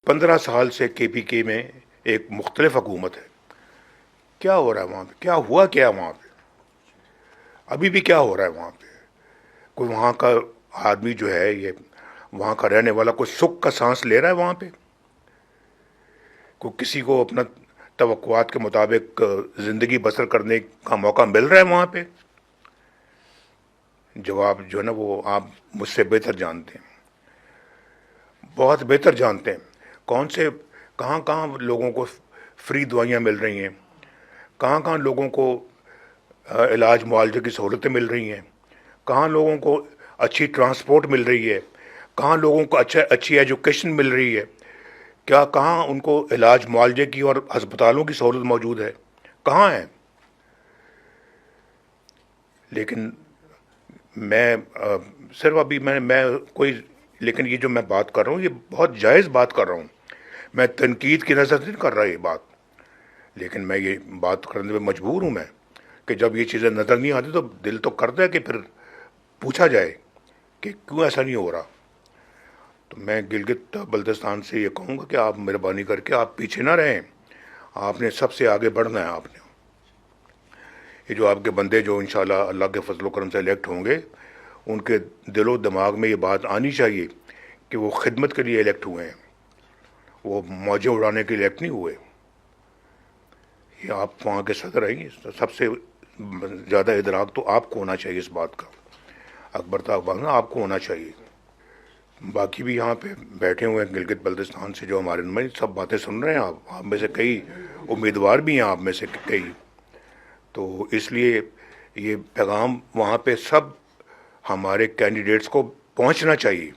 15 سال سے کے پی کے میں ایک مختلف حکومت ہے. کیا ہو رہا ہے وہاں پہ؟ کیا ہوا کیا وہاں پہ؟ ابھی بھی کیا ہو رہا ہے وہاں پہ؟ کوئی وہاں کا آدمی جو ہے، یہ وہاں کا رہنے والا، کوئی سکھ کا سانس لے رہا ہے وہاں پہ؟ کوئی کسی کو اپنا توقعات کے مطابق زندگی بسر کرنے کا موقع مل رہا ہے وہاں پہ؟ جواب جو ہے نا، وہ آپ مجھ سے بہتر جانتے ہیں، بہت بہتر جانتے ہیں. کون سے، کہاں کہاں لوگوں کو فری دوائیاں مل رہی ہیں، کہاں کہاں لوگوں کو علاج معالجے کی سہولتیں مل رہی ہیں، کہاں لوگوں کو اچھی ٹرانسپورٹ مل رہی ہے، کہاں لوگوں کو اچھی ایجوکیشن مل رہی ہے، کیا کہاں ان کو علاج معالجے کی اور ہسپتالوں کی سہولت موجود ہے؟ کہاں ہے؟ لیکن میں صرف ابھی میں کوئی، لیکن یہ جو میں بات کر رہا ہوں یہ بہت جائز بات کر رہا ہوں. میں تنقید کی نظر سے نہیں کر رہا یہ بات، لیکن میں یہ بات کرنے میں مجبور ہوں میں، کہ جب یہ چیزیں نظر نہیں آتی تو دل تو کرتا ہے کہ پھر پوچھا جائے کہ کیوں ایسا نہیں ہو رہا. تو میں گلگت بلتستان سے یہ کہوں گا کہ آپ مہربانی کر کے آپ پیچھے نہ رہیں. آپ نے سب سے آگے بڑھنا ہے. آپ نے یہ جو آپ کے بندے جو انشاءاللہ اللہ کے فضل و کرم سے الیکٹ ہوں گے، ان کے دل و دماغ میں یہ بات آنی چاہیے کہ وہ خدمت کے لیے الیکٹ ہوئے ہیں، وہ موجیں اڑانے کے لیے الیکٹ نہیں ہوئے. یہ آپ وہاں کے صدر ہیں، سب سے زیادہ ادراک تو آپ کو ہونا چاہیے اس بات کا. اکبر طاقت آپ کو ہونا چاہیے. باقی بھی یہاں پہ بیٹھے ہوئے ہیں گلگت بلتستان سے جو ہمارے نمائندے، سب باتیں سن رہے ہیں. آپ میں سے کئی امیدوار بھی ہیں، آپ میں سے کئی. تو اس لیے یہ پیغام وہاں پہ سب ہمارے کینڈیڈیٹس کو پہنچنا چاہیے.